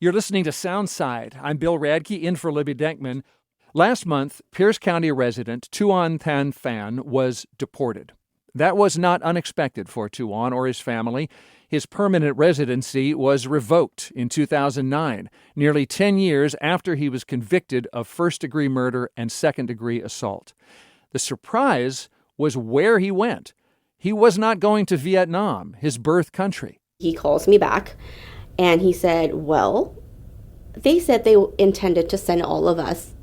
You're listening to Soundside. I'm Bill Radke, in for Libby Denkman. Last month, Pierce County resident Tuan Thanh Phan was deported. That was not unexpected for Tuan or his family. His permanent residency was revoked in 2009, nearly 10 years after he was convicted of first-degree murder and second-degree assault. The surprise was where he went. He was not going to Vietnam, his birth country. He calls me back, and he said, well, they said they intended to send all of us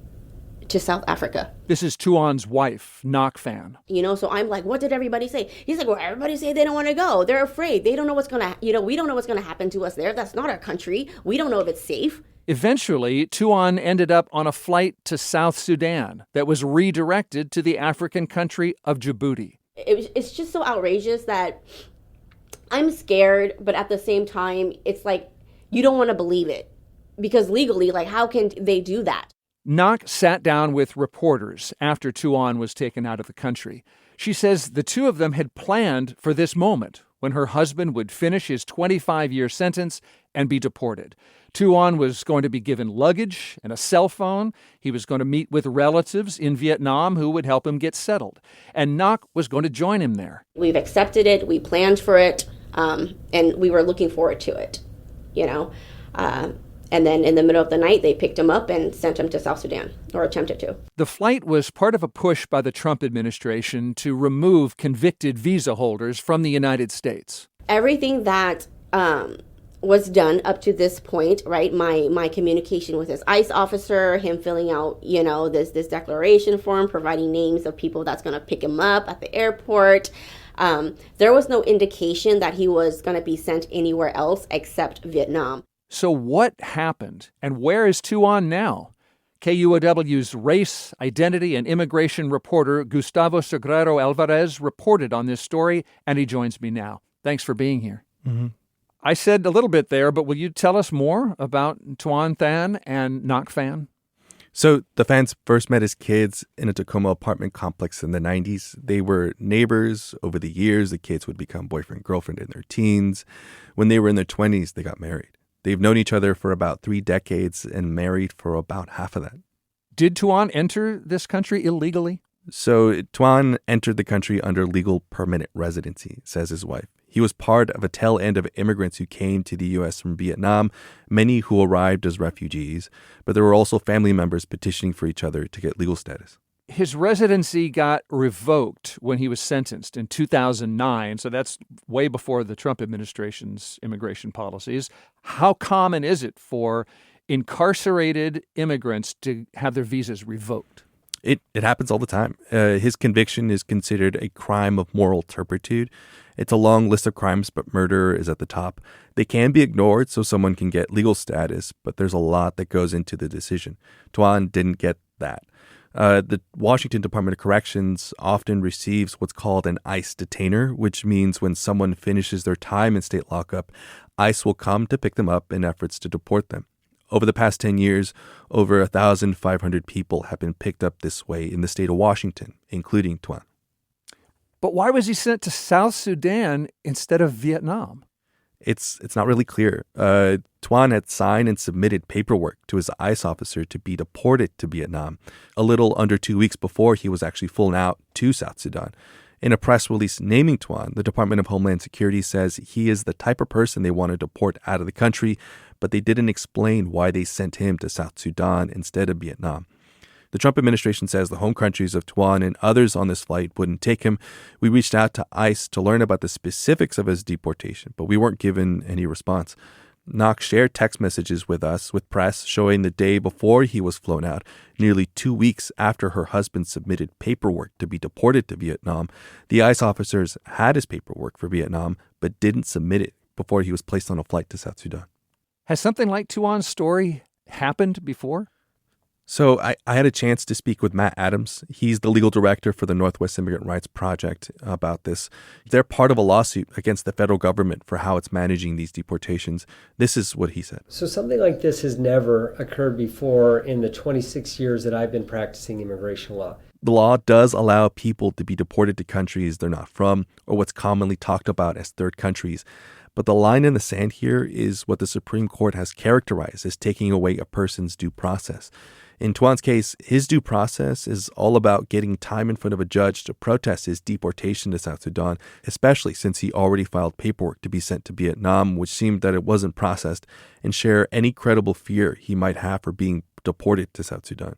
to South Africa. This is Tuan's wife, Ngoc Phan. So I'm like, what did everybody say? He's like, well, everybody say they don't want to go. They're afraid. They don't know what's going to, we don't know what's going to happen to us there. That's not our country. We don't know if it's safe. Eventually, Tuan ended up on a flight to South Sudan that was redirected to the African country of Djibouti. It's just so outrageous that I'm scared, but at the same time, it's like, you don't want to believe it. Because legally, how can they do that? Ngoc sat down with reporters after Tuan was taken out of the country. She says the two of them had planned for this moment when her husband would finish his 25-year sentence and be deported. Tuan was going to be given luggage and a cell phone. He was going to meet with relatives in Vietnam who would help him get settled. And Ngoc was going to join him there. We've accepted it. We planned for it. And we were looking forward to it, And then in the middle of the night, they picked him up and sent him to South Sudan, or attempted to. The flight was part of a push by the Trump administration to remove convicted visa holders from the United States. Everything that was done up to this point, right? My communication with his ICE officer, him filling out, this declaration form, providing names of people that's going to pick him up at the airport. There was no indication that he was going to be sent anywhere else except Vietnam. So what happened, and where is Tuan now? KUOW's race, identity, and immigration reporter Gustavo Sagrero Álvarez reported on this story, and he joins me now. Thanks for being here. Mm-hmm. I said a little bit there, but will you tell us more about Tuan Thanh and Ngoc Phan? So the Phans first met as kids in a Tacoma apartment complex in the 90s. They were neighbors. Over the years, the kids would become boyfriend-girlfriend in their teens. When they were in their 20s, they got married. They've known each other for about 3 decades and married for about half of that. Did Tuan enter this country illegally? So Tuan entered the country under legal permanent residency, says his wife. He was part of a tail end of immigrants who came to the U.S. from Vietnam, many who arrived as refugees, but there were also family members petitioning for each other to get legal status. His residency got revoked when he was sentenced in 2009, so that's way before the Trump administration's immigration policies. How common is it for incarcerated immigrants to have their visas revoked? It happens all the time. His conviction is considered a crime of moral turpitude. It's a long list of crimes, but murder is at the top. They can be ignored so someone can get legal status, but there's a lot that goes into the decision. Tuan didn't get that. The Washington Department of Corrections often receives what's called an ICE detainer, which means when someone finishes their time in state lockup, ICE will come to pick them up in efforts to deport them. Over the past 10 years, over 1,500 people have been picked up this way in the state of Washington, including Tuan. But why was he sent to South Sudan instead of Vietnam? It's not really clear. Tuan had signed and submitted paperwork to his ICE officer to be deported to Vietnam a little under 2 weeks before he was actually flown out to South Sudan. In a press release naming Tuan, the Department of Homeland Security says he is the type of person they want to deport out of the country, but they didn't explain why they sent him to South Sudan instead of Vietnam. The Trump administration says the home countries of Tuan and others on this flight wouldn't take him. We reached out to ICE to learn about the specifics of his deportation, but we weren't given any response. Ngoc shared text messages with us, with press, showing the day before he was flown out, nearly 2 weeks after her husband submitted paperwork to be deported to Vietnam. The ICE officers had his paperwork for Vietnam, but didn't submit it before he was placed on a flight to South Sudan. Has something like Tuan's story happened before? So I had a chance to speak with Matt Adams. He's the legal director for the Northwest Immigrant Rights Project about this. They're part of a lawsuit against the federal government for how it's managing these deportations. This is what he said. So something like this has never occurred before in the 26 years that I've been practicing immigration law. The law does allow people to be deported to countries they're not from, or what's commonly talked about as third countries. But the line in the sand here is what the Supreme Court has characterized as taking away a person's due process. In Tuan's case, his due process is all about getting time in front of a judge to protest his deportation to South Sudan, especially since he already filed paperwork to be sent to Vietnam, which seemed that it wasn't processed, and share any credible fear he might have for being deported to South Sudan.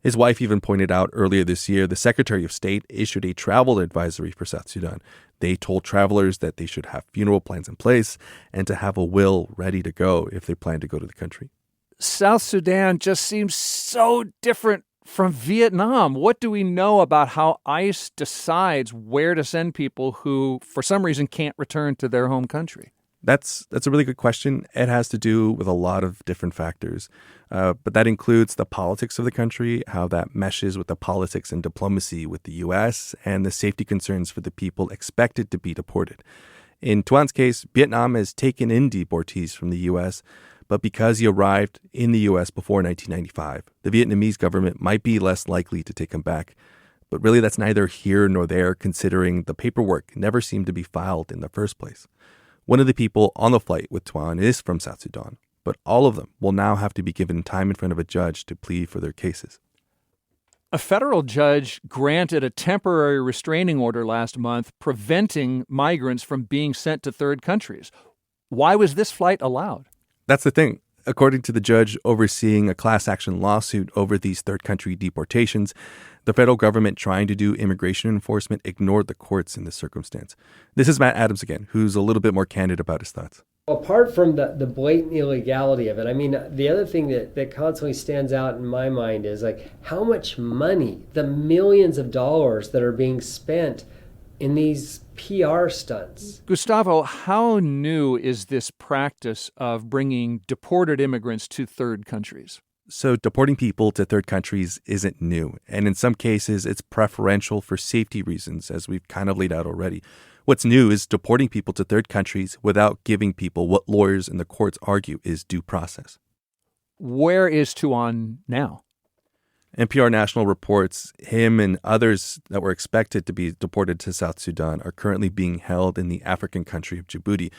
His wife even pointed out earlier this year the Secretary of State issued a travel advisory for South Sudan. They told travelers that they should have funeral plans in place and to have a will ready to go if they plan to go to the country. South Sudan just seems so different from Vietnam. What do we know about how ICE decides where to send people who, for some reason, can't return to their home country? That's a really good question. It has to do with a lot of different factors, but that includes the politics of the country, how that meshes with the politics and diplomacy with the U.S., and the safety concerns for the people expected to be deported. In Tuan's case, Vietnam has taken in deportees from the U.S., but because he arrived in the U.S. before 1995, the Vietnamese government might be less likely to take him back. But really, that's neither here nor there, considering the paperwork never seemed to be filed in the first place. One of the people on the flight with Tuan is from South Sudan, but all of them will now have to be given time in front of a judge to plead for their cases. A federal judge granted a temporary restraining order last month preventing migrants from being sent to third countries. Why was this flight allowed? That's the thing. According to the judge overseeing a class action lawsuit over these third country deportations, the federal government trying to do immigration enforcement ignored the courts in this circumstance. This is Matt Adams again, who's a little bit more candid about his thoughts. Apart from the blatant illegality of it, I mean, the other thing that constantly stands out in my mind is like how much money, the millions of dollars that are being spent in these PR stunts. Gustavo, how new is this practice of bringing deported immigrants to third countries? So deporting people to third countries isn't new, and in some cases it's preferential for safety reasons, as we've kind of laid out already. What's new is deporting people to third countries without giving people what lawyers in the courts argue is due process. Where is Tuan now? NPR National reports him and others that were expected to be deported to South Sudan are currently being held in the African country of Djibouti.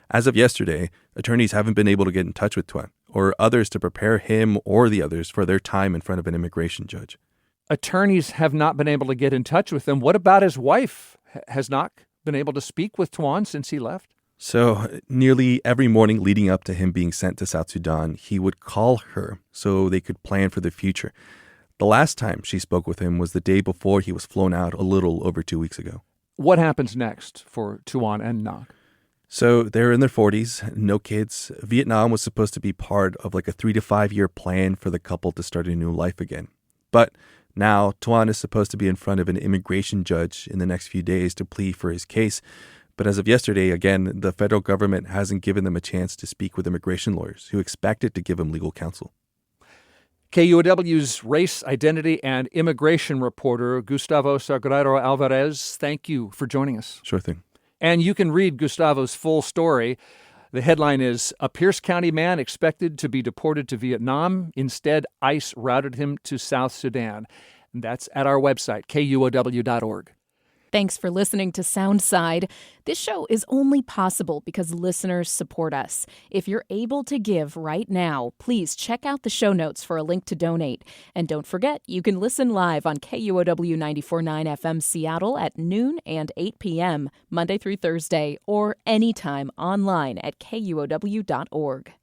As of yesterday, attorneys haven't been able to get in touch with Tuan or others to prepare him or the others for their time in front of an immigration judge. Attorneys have not been able to get in touch with him. What about his wife? Has not been able to speak with Tuan since he left? So nearly every morning leading up to him being sent to South Sudan, he would call her so they could plan for the future. The last time she spoke with him was the day before he was flown out a little over 2 weeks ago. What happens next for Tuan and Ngoc? So they're in their 40s, no kids. Vietnam was supposed to be part of like a 3 to 5 year plan for the couple to start a new life again. But now Tuan is supposed to be in front of an immigration judge in the next few days to plead for his case. But as of yesterday, again, the federal government hasn't given them a chance to speak with immigration lawyers who expected to give him legal counsel. KUOW's race, identity, and immigration reporter, Gustavo Sagrero Álvarez, thank you for joining us. Sure thing. And you can read Gustavo's full story. The headline is, "A Pierce County man expected to be deported to Vietnam. Instead, ICE routed him to South Sudan." And that's at our website, KUOW.org. Thanks for listening to Soundside. This show is only possible because listeners support us. If you're able to give right now, please check out the show notes for a link to donate. And don't forget, you can listen live on KUOW 94.9 FM Seattle at noon and 8 p.m., Monday through Thursday, or anytime online at KUOW.org.